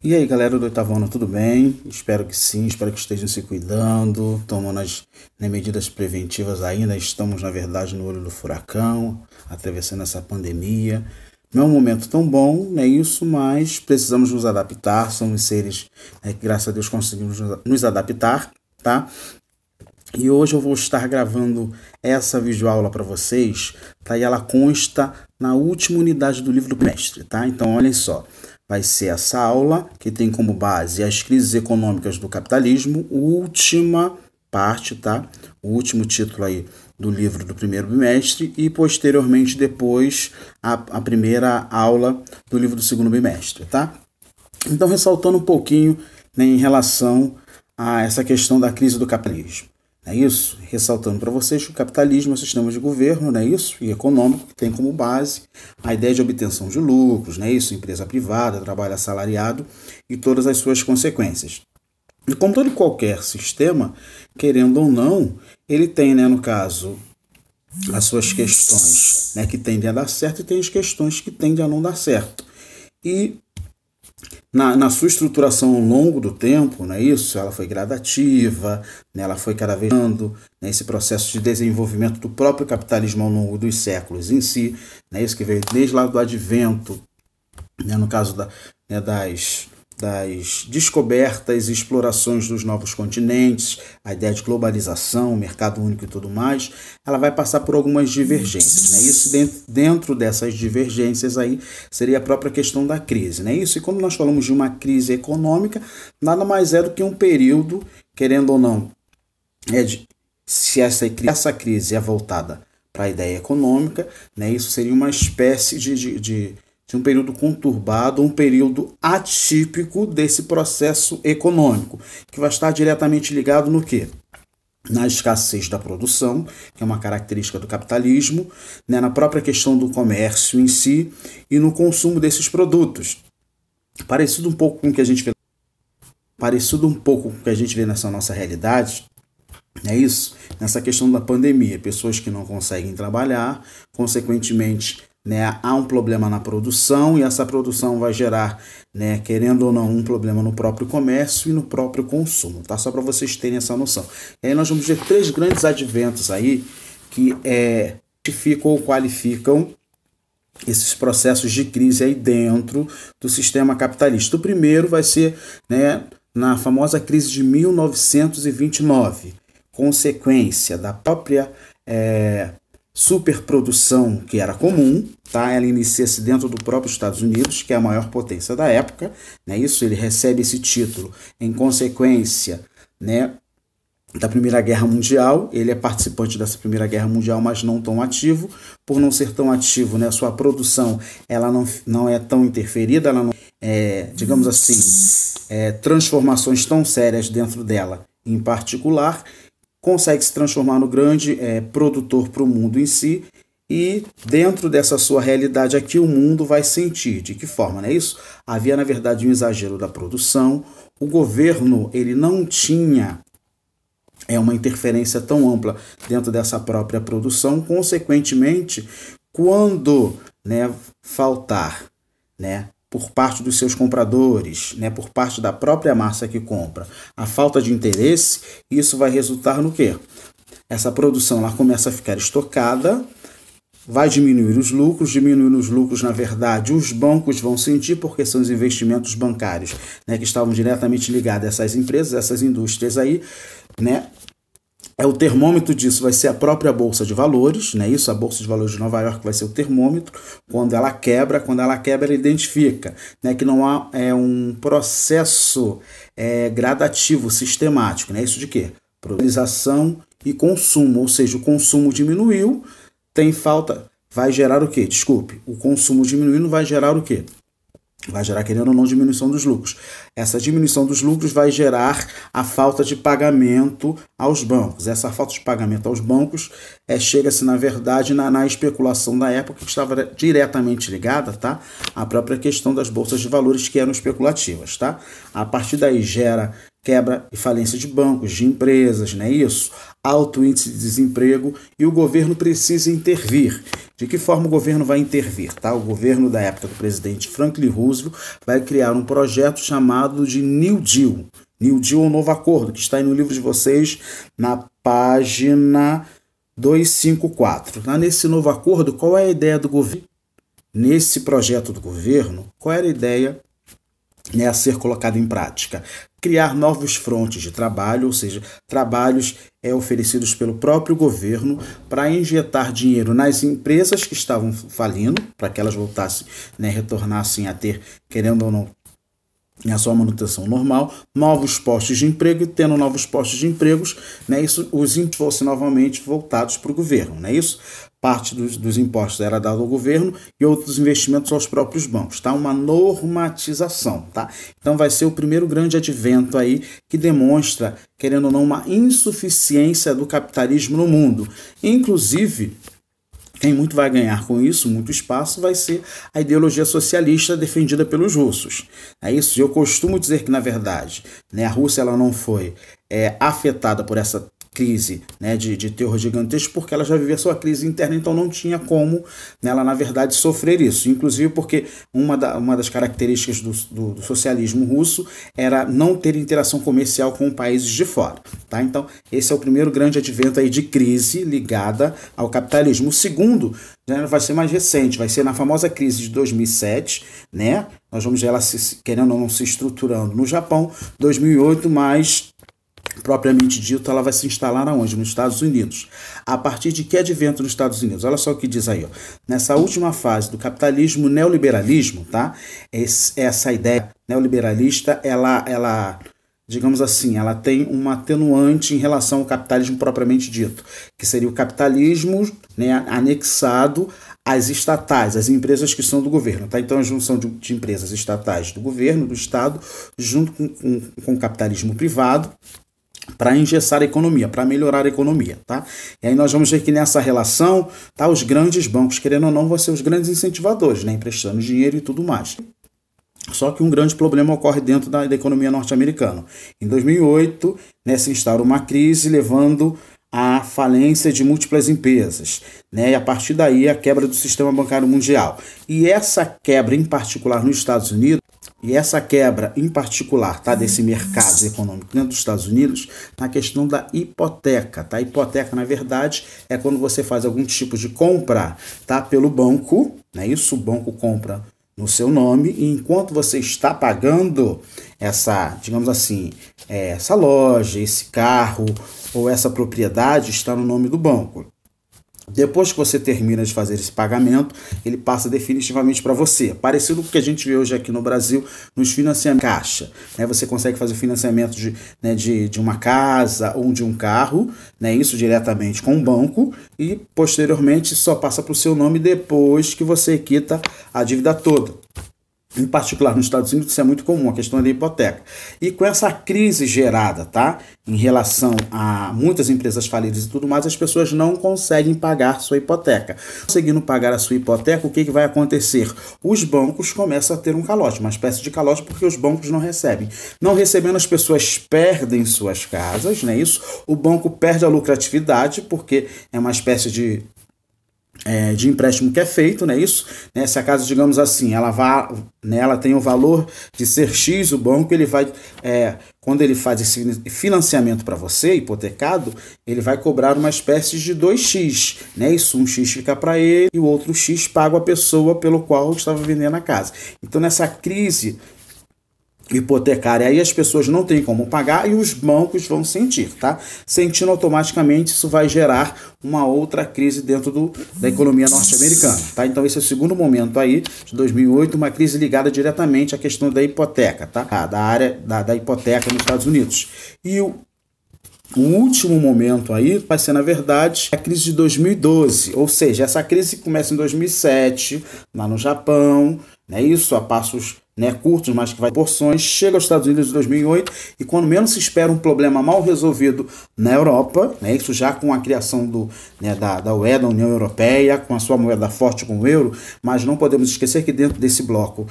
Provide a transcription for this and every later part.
E aí, galera do oitavo ano, tudo bem? Espero que sim, espero que estejam se cuidando, tomando as medidas preventivas ainda. Estamos, na verdade, no olho do furacão, atravessando essa pandemia. Não é um momento tão bom, não é isso, mas precisamos nos adaptar. Somos seres, que, graças a Deus, conseguimos nos adaptar, tá? E hoje eu vou estar gravando essa videoaula para vocês, tá? E ela consta na última unidade do livro do mestre, tá? Então, olhem só. Vai ser essa aula que tem como base as crises econômicas do capitalismo, última parte, tá? O último título aí do livro do primeiro bimestre e posteriormente depois a primeira aula do livro do segundo bimestre, tá? Então, ressaltando um pouquinho, né, em relação a essa questão da crise do capitalismo. É isso? Ressaltando para vocês que o capitalismo é um sistema de governo, não é isso? E econômico, que tem como base a ideia de obtenção de lucros, não é isso? Empresa privada, trabalho assalariado e todas as suas consequências. E como todo e qualquer sistema, querendo ou não, ele tem, né, no caso, as suas questões, né, que tendem a dar certo e tem as questões que tendem a não dar certo. E na sua estruturação ao longo do tempo, não é isso? Ela foi gradativa, né? Ela foi cada vez dando, né, esse processo de desenvolvimento do próprio capitalismo ao longo dos séculos em si, né? Isso que veio desde lá do advento, né, no caso né, das descobertas e explorações dos novos continentes, a ideia de globalização, mercado único e tudo mais, ela vai passar por algumas divergências, né? Isso dentro dessas divergências aí seria a própria questão da crise, né? Isso, e quando nós falamos de uma crise econômica, nada mais é do que um período, querendo ou não, se essa crise é voltada para a ideia econômica, né? Isso seria uma espécie de um período conturbado, um período atípico desse processo econômico, que vai estar diretamente ligado no quê? Na escassez da produção, que é uma característica do capitalismo, né? Na própria questão do comércio em si e no consumo desses produtos. Parecido um pouco com o que a gente vê nessa nossa realidade, é isso? Nessa questão da pandemia, pessoas que não conseguem trabalhar, consequentemente, né, há um problema na produção e essa produção vai gerar, né, querendo ou não, um problema no próprio comércio e no próprio consumo, tá? Só para vocês terem essa noção. E aí nós vamos ver três grandes adventos aí que justificam ou qualificam esses processos de crise aí dentro do sistema capitalista. O primeiro vai ser, né, na famosa crise de 1929, consequência da própria superprodução que era comum, tá? Ela inicia-se dentro do próprio Estados Unidos, que é a maior potência da época, né? Isso, ele recebe esse título em consequência, né, da Primeira Guerra Mundial. Ele é participante dessa Primeira Guerra Mundial, mas não tão ativo. Por não ser tão ativo, né, sua produção ela não é tão interferida, ela não digamos assim, transformações tão sérias dentro dela em particular, consegue se transformar no grande produtor para o mundo em si, e dentro dessa sua realidade aqui o mundo vai sentir. De que forma, não é isso? Havia, na verdade, um exagero da produção, o governo ele não tinha uma interferência tão ampla dentro dessa própria produção, consequentemente, quando, né, faltar, né, por parte dos seus compradores, né, por parte da própria massa que compra, a falta de interesse, isso vai resultar no quê? Essa produção ela começa a ficar estocada, vai diminuindo os lucros, na verdade, os bancos vão sentir, porque são os investimentos bancários, né, que estavam diretamente ligados a essas empresas, essas indústrias aí, né? O termômetro disso vai ser a própria Bolsa de Valores, né? Isso, a Bolsa de Valores de Nova York vai ser o termômetro. Quando ela quebra, ela identifica, né, que não há um processo gradativo, sistemático, né? Isso de quê? Produção e consumo, ou seja, o consumo diminuiu, tem falta, vai gerar o quê? Desculpe, o consumo diminuindo vai gerar o quê? Vai gerar, querendo ou não, diminuição dos lucros. Essa diminuição dos lucros vai gerar a falta de pagamento aos bancos. Essa falta de pagamento aos bancos chega-se, na verdade, na especulação da época, que estava diretamente ligada, tá, à própria questão das bolsas de valores que eram especulativas. Tá? A partir daí gera, quebra e falência de bancos, de empresas, não é isso? Alto índice de desemprego, e o governo precisa intervir. De que forma o governo vai intervir? Tá? O governo da época do presidente Franklin Roosevelt vai criar um projeto chamado de New Deal. New Deal, um novo acordo, que está aí no livro de vocês, na página 254. Tá? Nesse novo acordo, qual é a ideia do governo? Nesse projeto do governo, qual era a ideia a ser colocada em prática? Criar novos frontes de trabalho, ou seja, trabalhos oferecidos pelo próprio governo para injetar dinheiro nas empresas que estavam falindo, para que elas voltassem, retornassem a ter, querendo ou não, a sua manutenção normal, novos postos de emprego, e tendo novos postos de empregos, os impostos fossem novamente voltados para o governo, não é isso? Parte dos impostos era dado ao governo e outros investimentos aos próprios bancos, tá? Uma normatização, tá? Então vai ser o primeiro grande advento aí que demonstra, querendo ou não, uma insuficiência do capitalismo no mundo. Inclusive, quem muito vai ganhar com isso, muito espaço, vai ser a ideologia socialista defendida pelos russos. É isso. Eu costumo dizer que, na verdade, a Rússia ela não foi afetada por essa crise de terror gigantesco, porque ela já vivia sua crise interna, então não tinha como ela, na verdade, sofrer isso. Inclusive porque uma das características do socialismo russo era não ter interação comercial com países de fora. Tá? Então, esse é o primeiro grande advento aí de crise ligada ao capitalismo. O segundo vai ser mais recente, vai ser na famosa crise de 2007, nós vamos ver ela querendo ou não se estruturando no Japão, 2008, mas propriamente dito, ela vai se instalar aonde? Nos Estados Unidos. A partir de que advento nos Estados Unidos? Olha só o que diz aí. Ó. Nessa última fase do capitalismo, neoliberalismo, tá? Essa ideia neoliberalista, ela, digamos assim, ela tem uma atenuante em relação ao capitalismo propriamente dito, que seria o capitalismo anexado às estatais, às empresas que são do governo. Tá? Então, a junção de empresas estatais do governo, do Estado, junto com o capitalismo privado, para engessar a economia, para melhorar a economia, tá? E aí nós vamos ver que nessa relação, tá, os grandes bancos, querendo ou não, vão ser os grandes incentivadores, emprestando dinheiro e tudo mais. Só que um grande problema ocorre dentro da economia norte-americana. Em 2008, se instaura uma crise, levando à falência de múltiplas empresas, e a partir daí a quebra do sistema bancário mundial. E essa quebra, em particular nos Estados Unidos, tá, desse mercado econômico dentro dos Estados Unidos, na questão da hipoteca. Tá? A hipoteca, na verdade, é quando você faz algum tipo de compra, tá, pelo banco, isso, o banco compra no seu nome, e enquanto você está pagando essa, digamos assim, essa loja, esse carro ou essa propriedade está no nome do banco. Depois que você termina de fazer esse pagamento, ele passa definitivamente para você. Parecido com o que a gente vê hoje aqui no Brasil, nos financiamentos caixa. Você consegue fazer o financiamento de uma casa ou de um carro, isso diretamente com o banco, e posteriormente só passa para o seu nome depois que você quita a dívida toda. Em particular, nos Estados Unidos, isso é muito comum, a questão da hipoteca. E com essa crise gerada, tá, em relação a muitas empresas falidas e tudo mais, as pessoas não conseguem pagar sua hipoteca. Conseguindo pagar a sua hipoteca, o que vai acontecer? Os bancos começam a ter um calote, uma espécie de calote, porque os bancos não recebem. Não recebendo, as pessoas perdem suas casas, isso? O banco perde a lucratividade, porque é uma espécie de empréstimo que é feito, isso? Se a casa, digamos assim, ela tem o valor de ser X, o banco, ele vai, quando ele faz esse financiamento para você, hipotecado, ele vai cobrar uma espécie de 2x, Isso, um X fica para ele e o outro X paga a pessoa pelo qual estava vendendo a casa. Então, nessa crise hipotecária, aí as pessoas não têm como pagar e os bancos vão sentir, tá? Sentindo automaticamente, isso vai gerar uma outra crise dentro da economia norte-americana, tá? Então esse é o segundo momento aí, de 2008, uma crise ligada diretamente à questão da hipoteca, tá? Da área da hipoteca nos Estados Unidos. E o último momento aí vai ser, na verdade, a crise de 2012, ou seja, essa crise começa em 2007, lá no Japão, isso, a passos curtos, mas que vai porções, chega aos Estados Unidos em 2008, e quando menos se espera um problema mal resolvido na Europa, isso já com a criação da UE, da União Europeia, com a sua moeda forte com o euro, mas não podemos esquecer que dentro desse bloco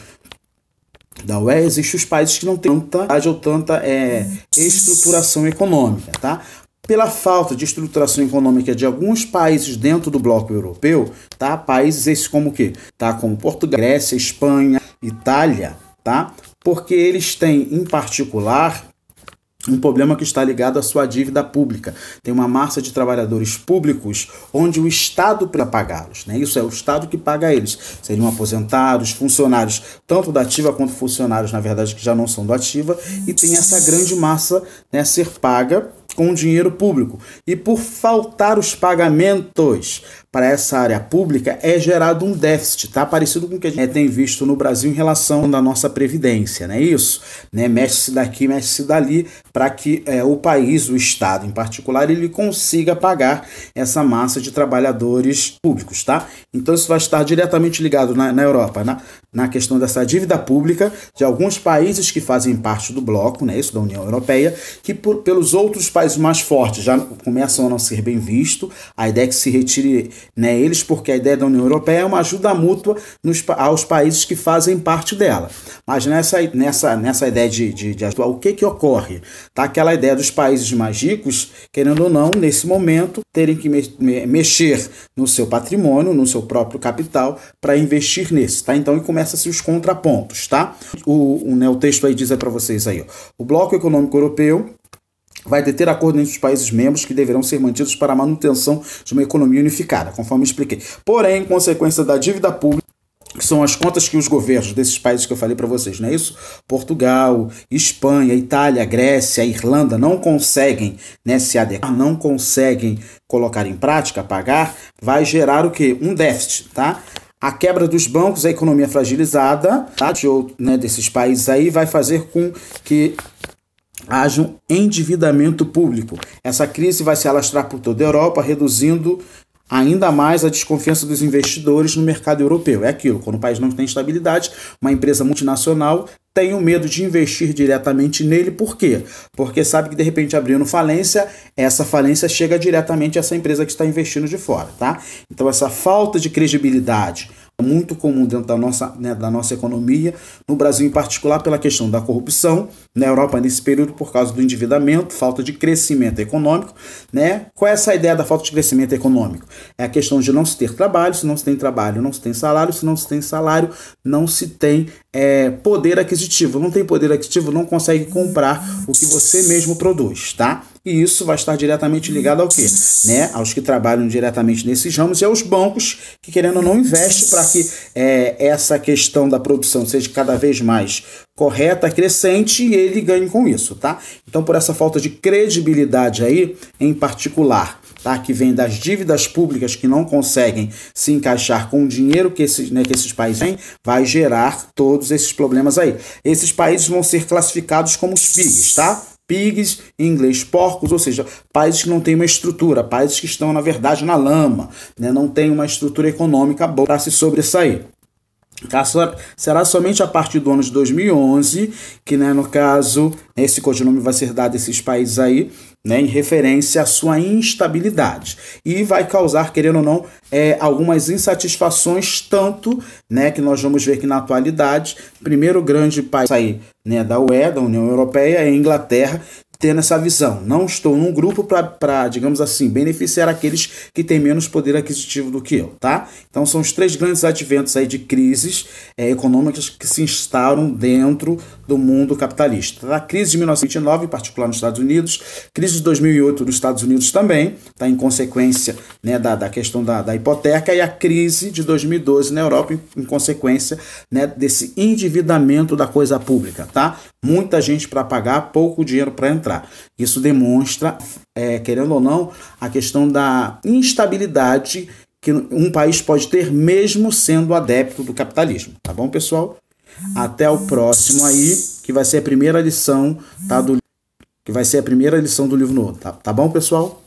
da UE, existem os países que não têm tanta estruturação econômica, tá? Pela falta de estruturação econômica de alguns países dentro do bloco europeu, tá? Países esses como o quê? Tá? Como Portugal, Grécia, Espanha, Itália, tá? Porque eles têm, em particular, um problema que está ligado à sua dívida pública. Tem uma massa de trabalhadores públicos onde o Estado precisa pagá-los, né? Isso é o Estado que paga eles. Seriam aposentados, funcionários, tanto da ativa quanto funcionários, na verdade, que já não são da ativa, e tem essa grande massa, né, a ser paga com dinheiro público. E por faltar os pagamentos para essa área pública, é gerado um déficit, tá? Parecido com o que a gente tem visto no Brasil em relação da nossa previdência, não é isso? Né? Mexe-se daqui, mexe-se dali, para que o país, o Estado em particular, ele consiga pagar essa massa de trabalhadores públicos, tá? Então isso vai estar diretamente ligado na Europa, na questão dessa dívida pública de alguns países que fazem parte do bloco, né, isso da União Europeia, que pelos outros países mais fortes já começam a não ser bem visto. A ideia é que se retire, né, eles, porque a ideia da União Europeia é uma ajuda mútua aos países que fazem parte dela. Mas nessa ideia de ajudar, o que ocorre? Tá? Aquela ideia dos países mais ricos, querendo ou não, nesse momento, terem que mexer no seu patrimônio, no seu próprio capital, para investir nesse, tá? Então, começa-se os contrapontos, tá? O texto aí diz para vocês aí, ó, o Bloco Econômico Europeu vai deter acordo entre os países membros que deverão ser mantidos para a manutenção de uma economia unificada, conforme expliquei. Porém, em consequência da dívida pública, que são as contas que os governos desses países que eu falei para vocês, não é isso? Portugal, Espanha, Itália, Grécia, Irlanda não conseguem, né, se adequar, não conseguem colocar em prática, pagar, vai gerar o quê? Um déficit, tá? A quebra dos bancos, a economia fragilizada, tá, desses países aí, vai fazer com que haja um endividamento público. Essa crise vai se alastrar por toda a Europa, reduzindo ainda mais a desconfiança dos investidores no mercado europeu. É aquilo, quando o país não tem estabilidade, uma empresa multinacional tem o medo de investir diretamente nele. Por quê? Porque sabe que de repente abrindo falência, essa falência chega diretamente a essa empresa que está investindo de fora, tá? Então essa falta de credibilidade é muito comum dentro da nossa economia, no Brasil em particular pela questão da corrupção, na Europa nesse período por causa do endividamento, falta de crescimento econômico, né? Qual é essa ideia da falta de crescimento econômico? É a questão de não se ter trabalho, se não se tem trabalho, não se tem salário, se não se tem salário, não se tem poder aquisitivo. Não tem poder aquisitivo, não consegue comprar o que você mesmo produz, tá? E isso vai estar diretamente ligado ao quê? Né? Aos que trabalham diretamente nesses ramos e aos bancos que, querendo ou não, investem para que essa questão da produção seja cada vez mais correta, crescente, e ele ganhe com isso, tá? Então, por essa falta de credibilidade aí, em particular, tá, que vem das dívidas públicas que não conseguem se encaixar com o dinheiro que esses países têm, vai gerar todos esses problemas aí. Esses países vão ser classificados como os PIGs, tá? PIGs, em inglês, porcos, ou seja, países que não têm uma estrutura, países que estão, na verdade, na lama, né? Não têm uma estrutura econômica boa para se sobressair. Será somente a partir do ano de 2011 que, né, no caso, esse codinome vai ser dado a esses países aí, né, em referência à sua instabilidade. E vai causar, querendo ou não, algumas insatisfações, tanto, né, que nós vamos ver que na atualidade, o primeiro grande país aí, né, da UE, da União Europeia, é a Inglaterra, tendo essa visão. Não estou num grupo para, digamos assim, beneficiar aqueles que têm menos poder aquisitivo do que eu, tá? Então são os três grandes adventos aí de crises econômicas que se instauram dentro do mundo capitalista. A crise de 1929, em particular nos Estados Unidos, crise de 2008 nos Estados Unidos também, tá, em consequência, né, da questão da hipoteca, e a crise de 2012 na Europa em consequência, né, desse endividamento da coisa pública, tá? Muita gente para pagar, pouco dinheiro para entrar. Isso demonstra, querendo ou não, a questão da instabilidade que um país pode ter mesmo sendo adepto do capitalismo. Tá bom, pessoal? Até o próximo aí, que vai ser a primeira lição, tá, que vai ser a primeira lição do livro novo. Tá bom, pessoal?